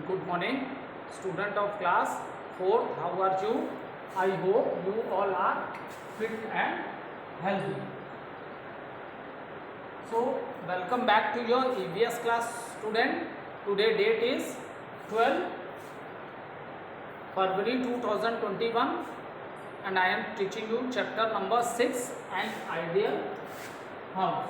Good morning, student of class 4. How are you? I hope you all are fit and healthy. So, welcome back to your EVS class, student. Today date is 12 February 2021 and I am teaching you chapter number 6 and ideal house.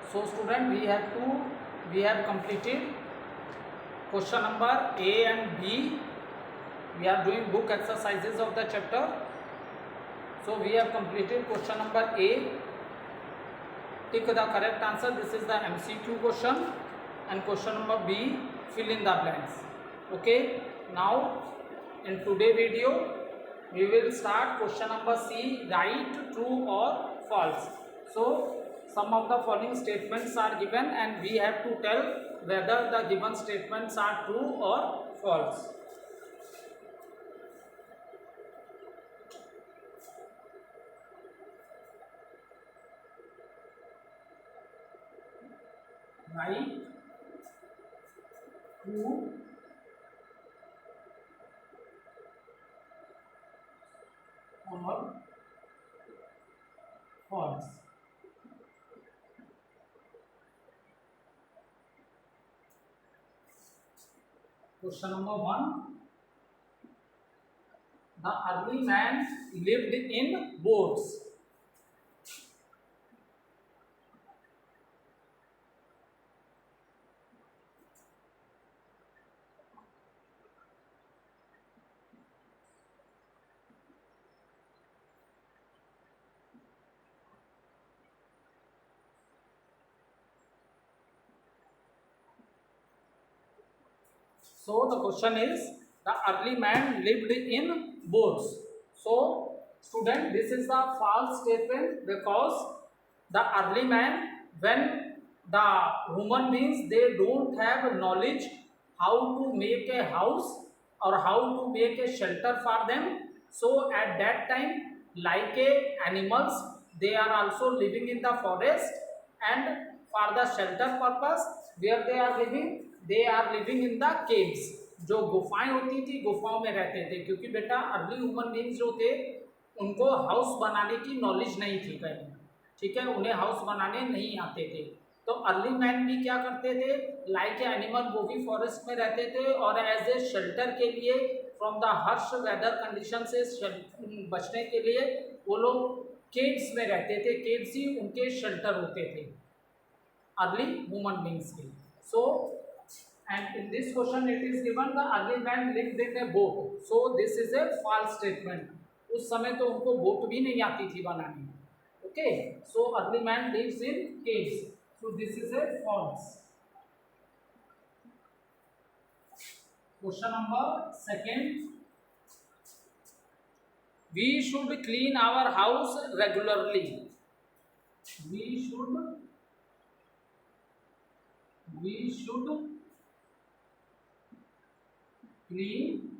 So student, we have completed question number A and B. We are doing book exercises of the chapter. So we have completed question number A. Tick the correct answer. This is the MCQ question, and question number B, fill in the blanks. Okay. Now in today video we will start question number C, right, true or false. So some of the following statements are given and we have to tell whether the given statements are true or false. Right, true or false. Question number 1. The early man lived in boats. So the question is, the early man lived in boats. So student, this is the false statement because the early man, when the human beings, they don't have knowledge how to make a house or how to make a shelter for them. So at that time, like a animals, they are also living in the forest, and for the shelter purpose, where they are living in the caves. जो गुफाएं होती थी, गुफाओं में रहते थे, क्योंकि बेटा अर्ली ह्यूमन बींग्स जो थे उनको हाउस बनाने की नॉलेज नहीं थी पहले, ठीक है, उन्हें हाउस बनाने नहीं आते थे। तो अर्ली मैन भी क्या करते थे, लाइक ए एनिमल, वो भी फॉरेस्ट में रहते थे और एज ए शेल्टर के लिए from the Harsh weather condition से बचने के लिए वो लोग केव्स में रहते थे। केव्स ही उनके शेल्टर होते थे अर्ली ह्यूमन बींग्स के। सो and in this question it is given the early man lived in a boat. So this is a false statement. उस समय तो उनको बोट भी नहीं आती थी बनानी। Okay, so early man lives in caves. So this is a false. Question number 2. We should clean our house regularly. We should clean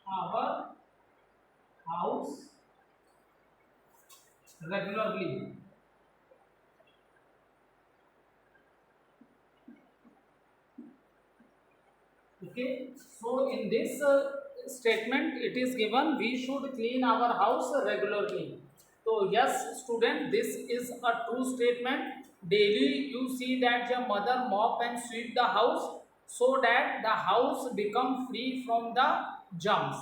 our house regularly. Okay, so in this statement it is given we should clean our house regularly. So yes student, this is a true statement. Daily you see that your mother mop and sweep the house so that the house become free from the germs.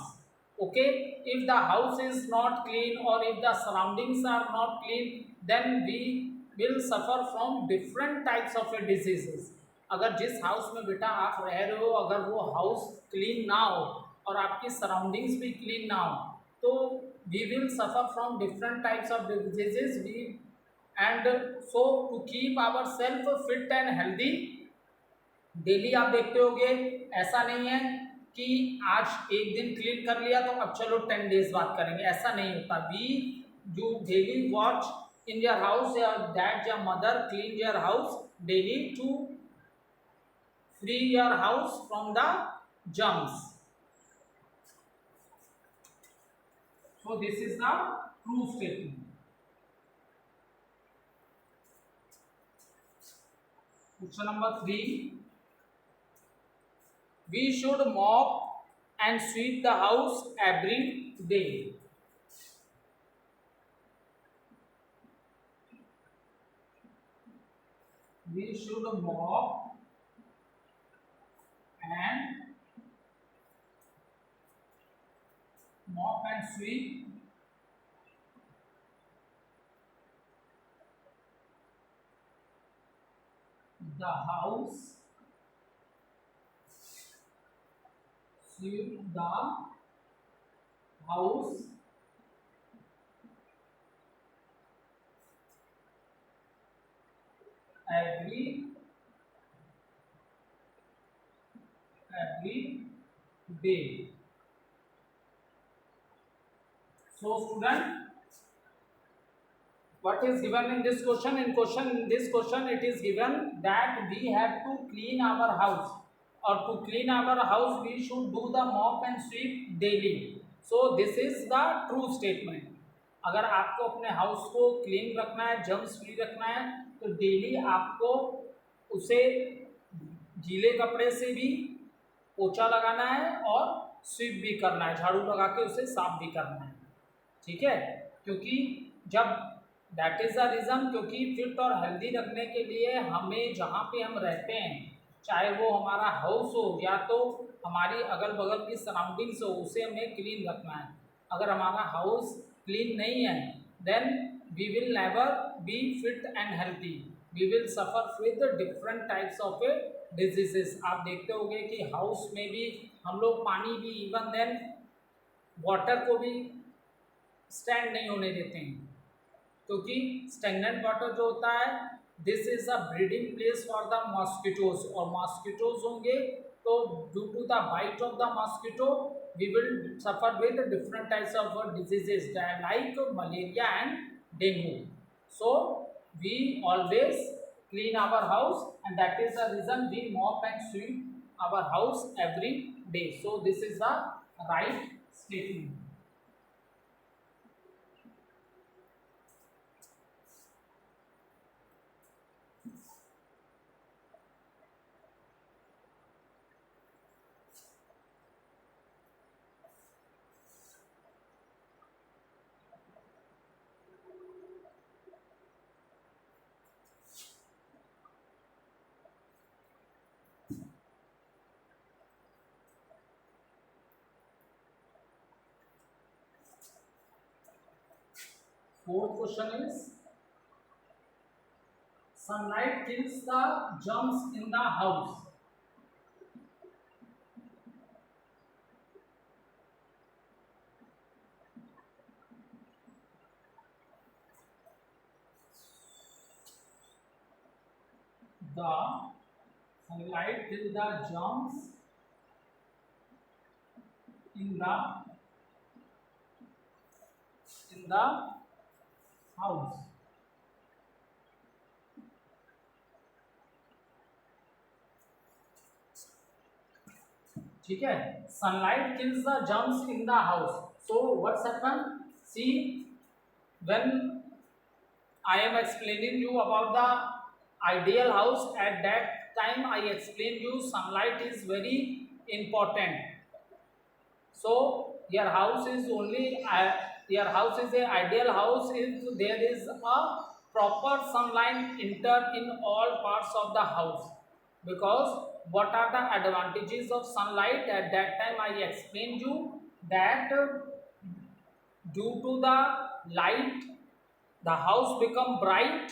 Okay, if the house is not clean or if the surroundings are not clean, then we will suffer from different types of diseases. अगर जिस house में बेटा आप रह रहे हो, अगर वो हाउस क्लीन ना हो और आपकी सराउंडिंग्स भी क्लीन ना हो, तो we will suffer from different types of diseases. We and so to keep our self fit and healthy, daily आप देखते होगे, ऐसा नहीं है कि आज एक दिन क्लीन कर लिया तो अब चलो 10 डेज बाद करेंगे, ऐसा नहीं होता. We you daily watch in your house, your dad, your mother clean your house daily to free your house from the germs. So this is the true statement. Question number 3. We should mop and sweep the house every day. We should mop and sweep the house, sweep the house every day. So student, what is given in this question? In this question it is given that we have to clean our house, or to clean our house we should do the mop and sweep daily. So this is the true statement. अगर आपको अपने house को clean रखना है, germs free रखना है, तो daily आपको उसे गीले कपड़े से भी पोछा लगाना है और स्वीप भी करना है, झाड़ू लगा के उसे साफ भी करना है. ठीक है, क्योंकि जब दैट इज़ द रीज़न, क्योंकि फिट और हेल्दी रखने के लिए हमें जहाँ पे हम रहते हैं, चाहे वो हमारा हाउस हो या तो हमारी अगल बगल की सराउंडिंग्स हो, उसे हमें क्लीन रखना है. अगर हमारा हाउस क्लीन नहीं है then we will never be fit and healthy, we will suffer with different types of diseases. आप देखते होंगे कि हाउस में भी हम लोग पानी भी, इवन देन वाटर को भी स्टैंड नहीं होने देते हैं, क्योंकि स्टेगनेंट वाटर जो होता है this is a breeding place for the mosquitoes, और मॉस्किटोज होंगे तो due to the bite of the mosquito we will suffer with different types of diseases like malaria and dengue. So we always clean our house and that is the reason we mop and sweep our house every day. So this is the right statement. Fourth question is, sunlight kills the germs in the house. The sunlight kills the germs in the house. ठीक है, sunlight kills the germs in the house. So what's happened? See, when I am explaining you about the ideal house, at that time I explained you sunlight is very important. So your house is only your house is a ideal house if there is a proper sunlight enter in all parts of the house. Because what are the advantages of sunlight? At that time I explained you that due to the light the house become bright,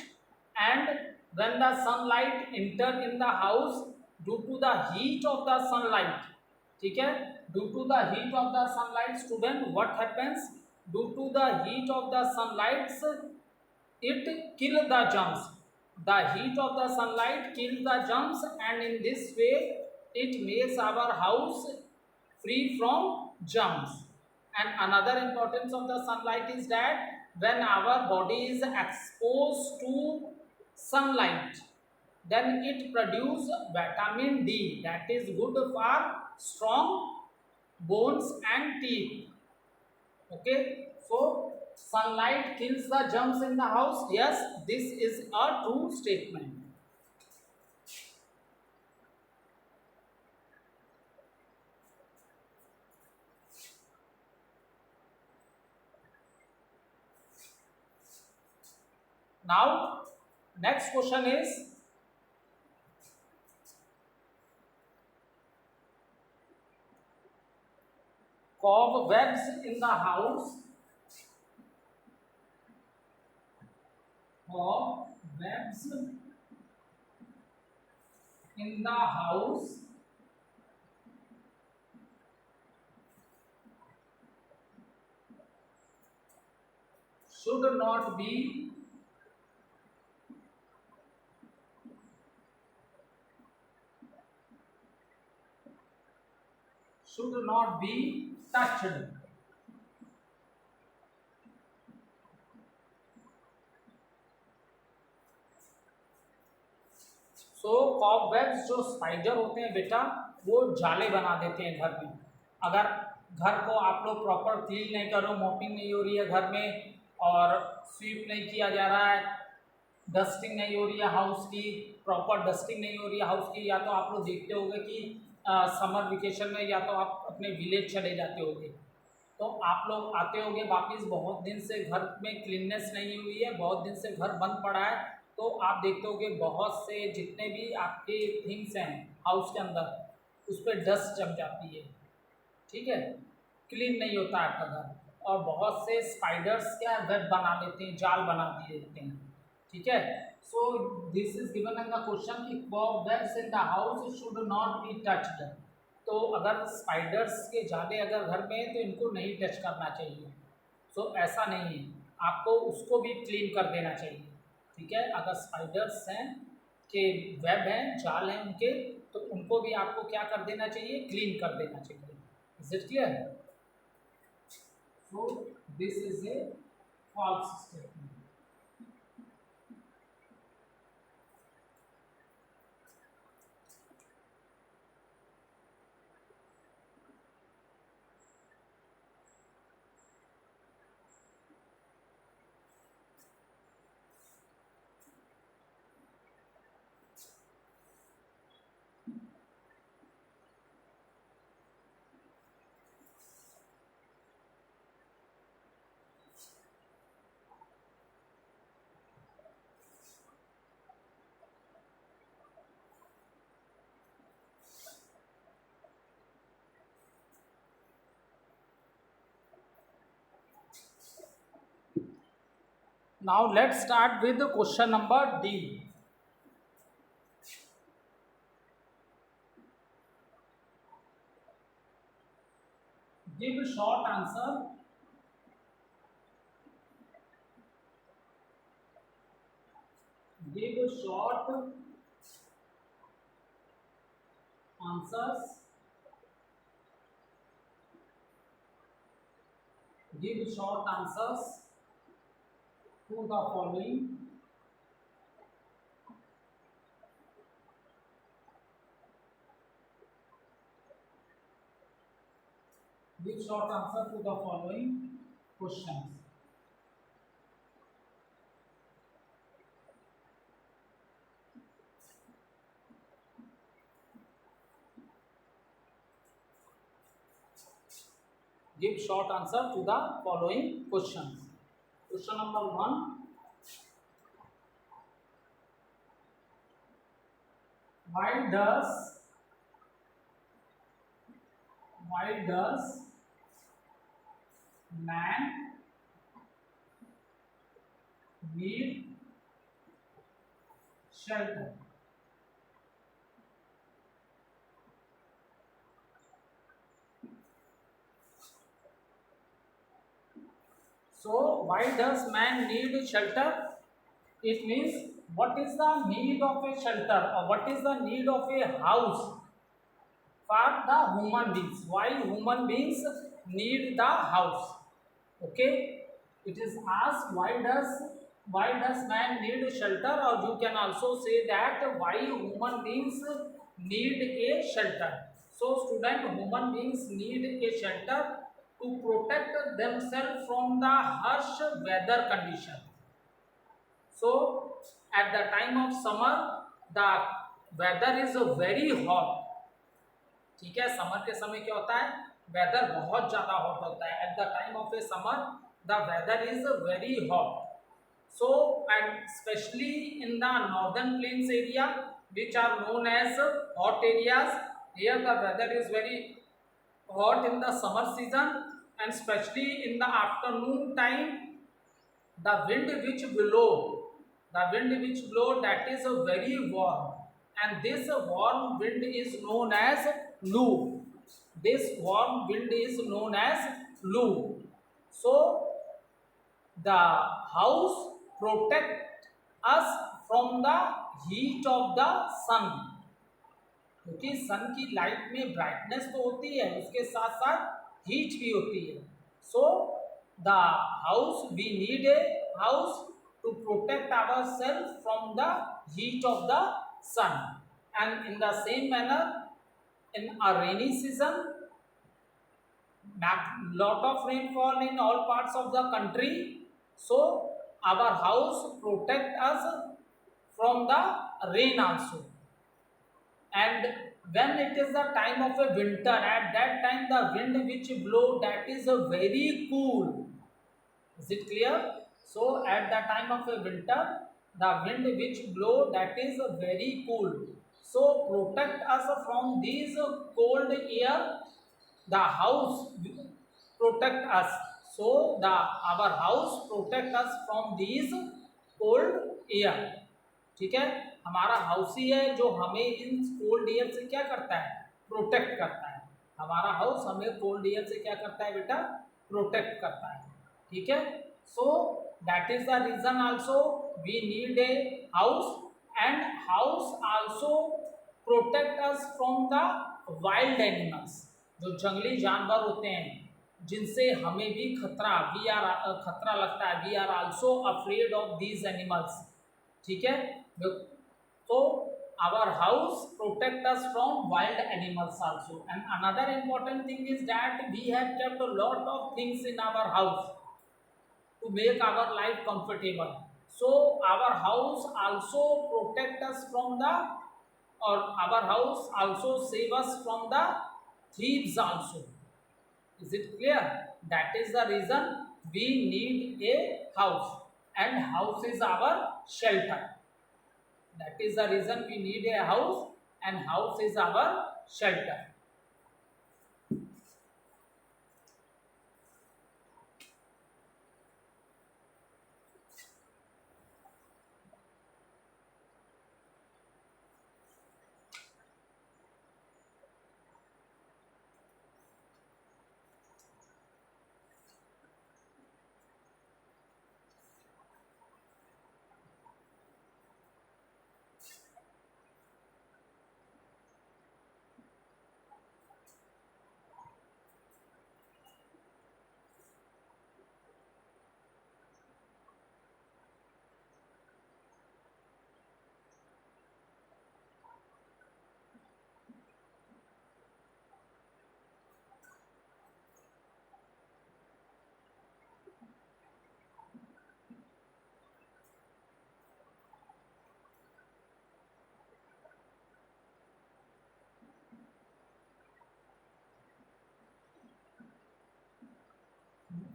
and when the sunlight enter in the house due to the heat of the sunlight, ठीक है, due to the heat of the sunlight, student, what happens? Due to the heat of the sunlight it kill the germs. The heat of the sunlight kill the germs, and in this way it makes our house free from germs. And another importance of the sunlight is that when our body is exposed to sunlight, then it produces vitamin D that is good for strong bones and teeth. Okay, so sunlight kills the germs in the house. Yes, this is a true statement. Now, next question is, cobwebs in the house. Cobwebs in the house should not be touched. So cobwebs जो spider होते हैं बेटा, वो जाले बना देते हैं घर में। अगर घर को आप लोग प्रॉपर क्लीन नहीं करो, मॉपिंग नहीं हो रही है घर में, और स्वीप नहीं किया जा रहा है, डस्टिंग नहीं हो रही है हाउस की, प्रॉपर डस्टिंग नहीं हो रही है हाउस की, या तो आप लोग देखते होंगे कि समर वेकेशन में या तो आप अपने विलेज चले जाते होंगे, तो आप लोग आते होंगे वापस, बहुत दिन से घर में क्लीननेस नहीं हुई है, बहुत दिन से घर बंद पड़ा है, तो आप देखते होंगे बहुत से जितने भी आपके थिंग्स हैं हाउस के अंदर उस पर डस्ट जम जाती है, ठीक है, क्लीन नहीं होता है आपका घर, और बहुत से स्पाइडर्स क्या वेब बना लेते हैं, जाल बना दिए देते हैं, ठीक है। So this is given in the question कि cobwebs in the house should not be touched. तो अगर स्पाइडर्स के जाले अगर घर में हैं तो इनको नहीं टच करना चाहिए। सो ऐसा नहीं है, आपको उसको भी क्लीन कर देना चाहिए, ठीक है। अगर स्पाइडर्स हैं के वेब हैं, जाल हैं उनके, तो उनको भी आपको क्या कर देना चाहिए, क्लीन कर देना चाहिए। Is it clear? So this is a false statement. Now let's start with the question number D. Give short answer. Give short answers. Give short answers to the following. Give short answer to the following questions. Give short answer to the following questions. Question number 1. Why does man need shelter? So why does man need shelter? It means what is the need of a shelter, or what is the need of a house? for the human beings. Why human beings need the house? Okay, it is asked why does man need shelter, or you can also say that why human beings need a shelter. So student, human beings need a shelter to protect themselves from the harsh weather condition. So at the time of summer the weather is very hot. ठीक है, summer के समय क्या होता है, weather बहुत ज्यादा hot होता है. At the time of a summer the weather is very hot. So and specially in the northern plains area which are known as hot areas, here the weather is very hot in the summer season, and especially in the afternoon time the wind which blow that is a very warm, and this warm wind is known as loo. This warm wind is known as loo. So the house protect us from the heat of the sun, क्योंकि सन की light में brightness तो होती है, उसके साथ साथ heat भी होती है. So the house, we need a house to protect our self from the heat of the sun. And in the same manner in a rainy season, lot of rainfall in all parts of the country, so our house protect us from the rain also. And when it is the time of a winter, at that time the wind which blow that is a very cool. Is it clear? So at the time of a winter the wind which blow that is very cool, so protect us from these cold air. The house protect us, so the our house protect us from these cold air. ठीक है, हमारा house ही है जो हमें in cold air से क्या करता है, प्रोटेक्ट करता है. हमारा हाउस हमें कोल्ड एयर से क्या करता है बेटा, प्रोटेक्ट करता है. ठीक है, so that is the reason also we need a house. And house also protect us from the wild animals. जो जंगली जानवर होते हैं जिनसे हमें भी खतरा लगता है, we are also afraid of these animals. ठीक है, so our house protect us from wild animals also. And another important thing is that we have kept a lot of things in our house to make our life comfortable. So our house also protect us from the, or our house also save us from the thieves also. Is it clear? That is the reason we need a house, and house is our shelter. That is the reason we need a house, and house is our shelter.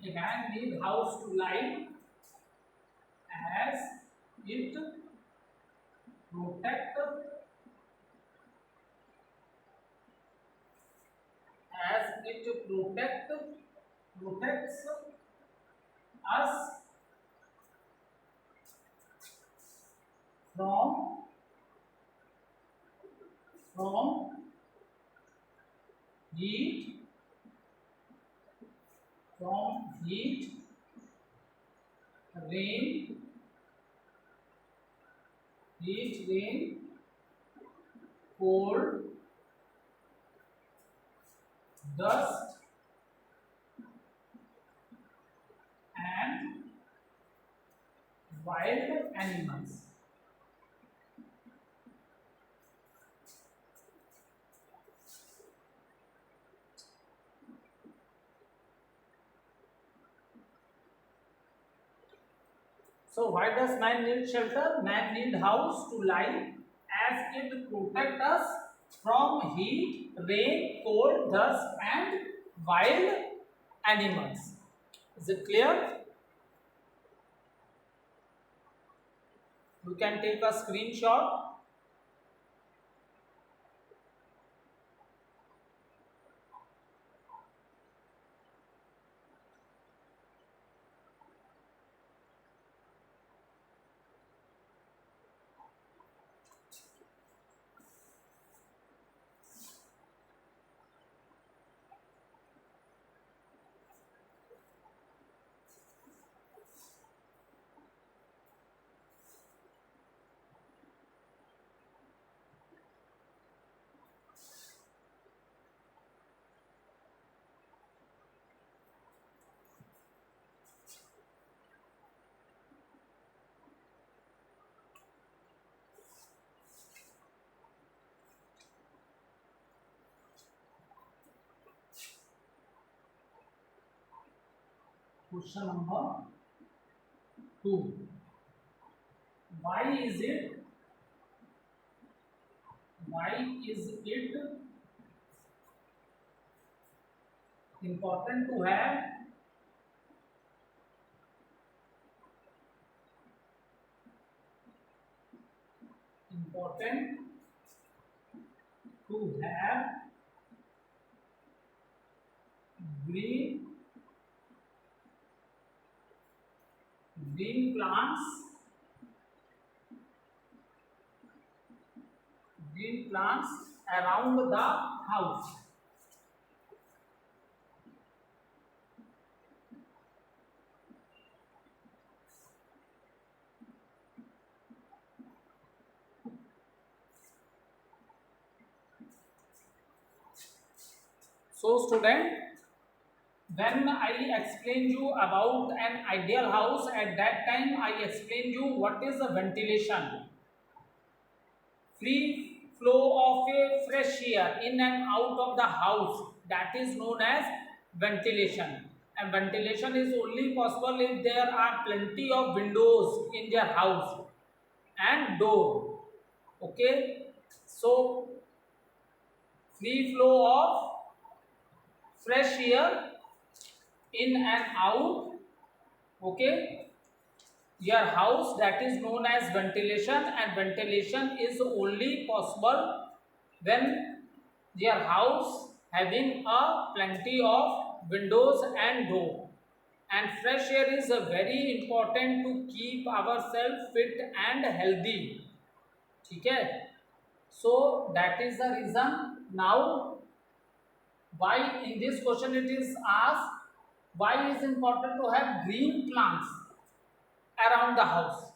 A man need house to live, as it protect protects us from heat, rain, cold, dust and wild animals. So why does man need shelter? Man need house to lie as it protect us from heat, rain, cold, dust and wild animals. Is it clear? You can take a screenshot. Question number 2. Why is it important to have important to have green plants around the house? So student, when I explained you about an ideal house, at that time I explained you what is the ventilation. Free flow of a fresh air in and out of the house, that is known as ventilation. And ventilation is only possible if there are plenty of windows in their house and door. Okay, so free flow of fresh air in and out, okay, your house, that is known as ventilation. And ventilation is only possible when your house having a plenty of windows and door. And fresh air is very important to keep ourselves fit and healthy. Okay, so that is the reason. Now why in this question it is asked, why is important to have green plants around the house?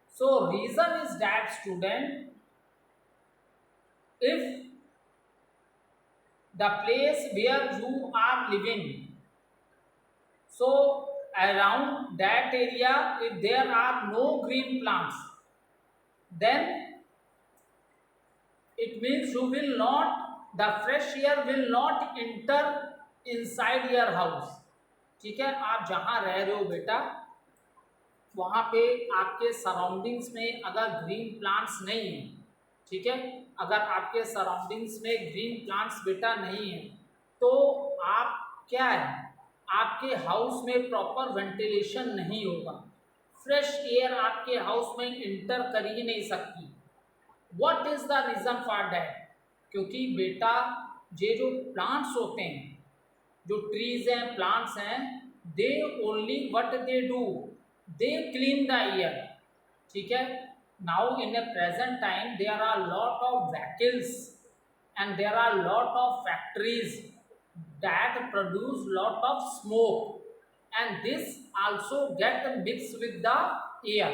So reason is that student, if the place where you are living, so around that area if there are no green plants, then it means you will not, the fresh air will not enter inside your house. ठीक है, आप जहाँ रह रहे हो बेटा वहाँ पे आपके सराउंडिंग्स में अगर ग्रीन प्लांट्स नहीं है, ठीक है, अगर आपके सराउंडिंग्स में ग्रीन प्लांट्स बेटा नहीं है तो आप क्या है, आपके हाउस में प्रॉपर वेंटिलेशन नहीं होगा, फ्रेश एयर आपके हाउस में इंटर कर ही नहीं सकती। What is the reason for that? क्योंकि बेटा ये जो प्लांट्स होते हैं, जो ट्रीज हैं, प्लांट्स हैं, they only what they do, they clean the air. ठीक है, now in a present time there are lot of vehicles and there are lot of factories that produce lot of smoke and this also get mix with the air.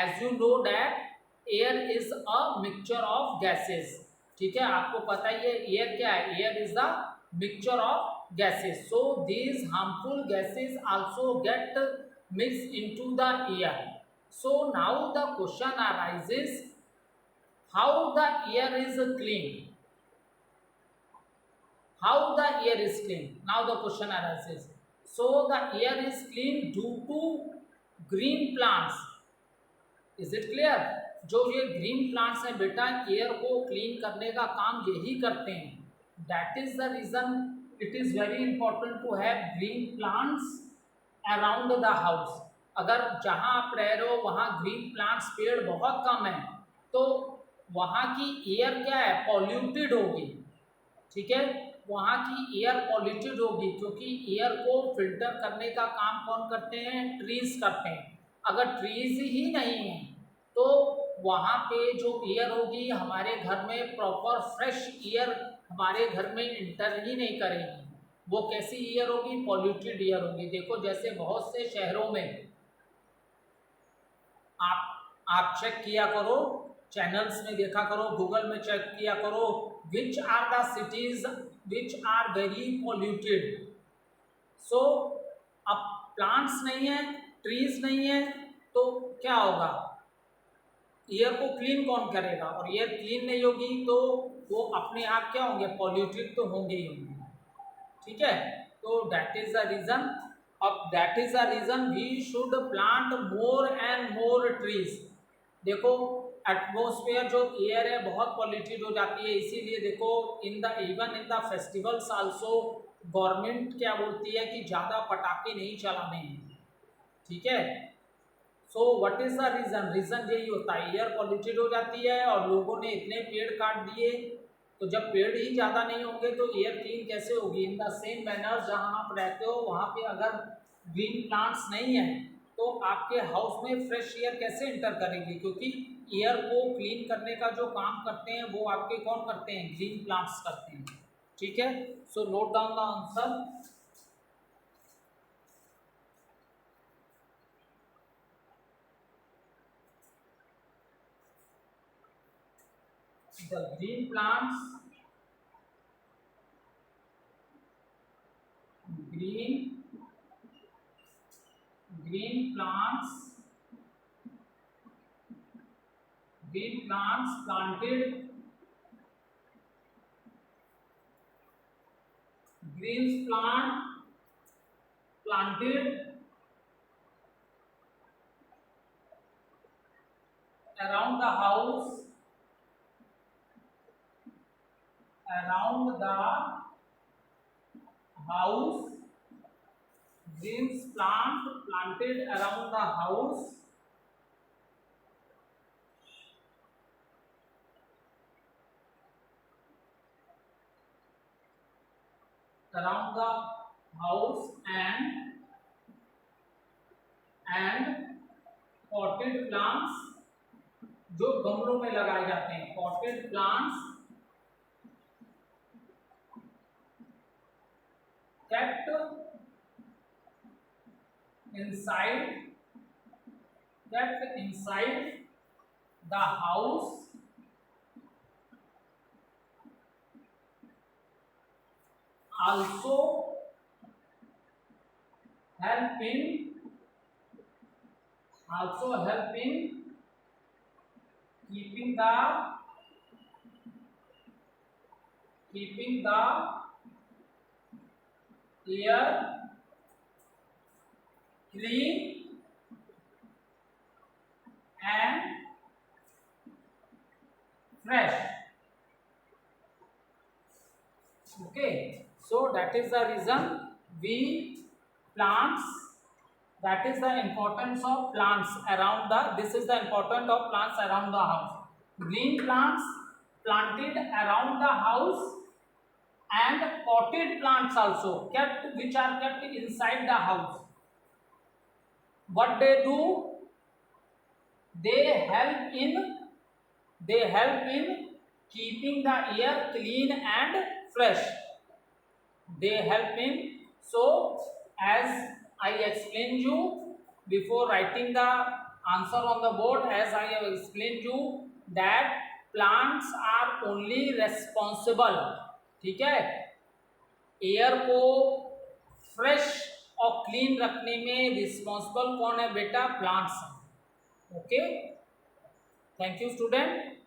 As you know that air is a mixture of gases. ठीक है, आपको पता ही है air क्या है, air is the mixture of gases. So these harmful gases also get mixed into the air. So now the question arises, how the air is clean? How the air is clean? Now the question arises. So the air is clean due to green plants. Is it clear? जो ये green plants हैं बेटा, air को clean करने का काम यही करते हैं. That is the reason it is very important to have green plants around the house. अगर जहाँ आप रह रहे हो वहाँ ग्रीन प्लांट्स, पेड़ बहुत कम है, तो वहाँ की एयर क्या है? पॉल्यूटेड होगी. ठीक है, वहाँ की एयर पॉल्यूटेड होगी, क्योंकि एयर को फिल्टर करने का काम कौन करते हैं? ट्रीज करते हैं. अगर ट्रीज ही नहीं है तो वहाँ पे जो एयर होगी, हमारे घर में प्रॉपर फ्रेश एयर हमारे घर में इंटर ही नहीं करेगी. वो कैसी एयर होगी? पॉल्यूटेड एयर होगी. देखो जैसे बहुत से शहरों में आप चेक किया करो, चैनल्स में देखा करो, गूगल में चेक किया करो, which are the cities which are very polluted. So अब प्लांट्स नहीं है, ट्रीज नहीं है, तो क्या होगा? एयर को क्लीन कौन करेगा? और एयर क्लीन नहीं होगी तो वो अपने आप क्या होंगे? पॉल्यूटेड तो होंगे ही होंगे. ठीक है, तो दैट इज द रीजन. अब that is the reason we should plant more and more trees. देखो एटमोस्फेयर जो एयर है बहुत पॉल्यूटेड हो जाती है, इसीलिए देखो even in the festivals also government क्या बोलती है कि ज़्यादा पटाखे नहीं चलाने हैं. ठीक है, so what is the reason? Reason यही होता है, एयर पॉल्यूटेड हो जाती है और लोगों ने इतने पेड़ काट दिए, तो जब पेड़ ही ज़्यादा नहीं होंगे तो एयर क्लीन कैसे होगी? इन द सेम मैनर जहाँ आप रहते हो वहाँ पे अगर ग्रीन प्लांट्स नहीं है तो आपके हाउस में फ्रेश एयर कैसे इंटर करेंगे? क्योंकि एयर को क्लीन करने का जो काम करते हैं वो आपके कौन करते हैं? ग्रीन प्लांट्स करते हैं. ठीक है, so note down the answer. The green plants planted green plant planted around the house green plant planted around the house and potted plants जो गमलों में लगाए जाते हैं. potted plants kept inside the house also help in keeping the air clean and fresh. Okay, so that is the reason we plants, that is the importance of plants around the, this is the importance of plants around the house. Green plants planted around the house and potted plants also kept, which are kept inside the house. What they do? They help in keeping the air clean and fresh. They help in, so as I explained you before writing the answer on the board, as I have explained you that plants are only responsible. ठीक है, air को fresh और clean रखने में responsible कौन है बेटा? Plants. Okay, thank you student.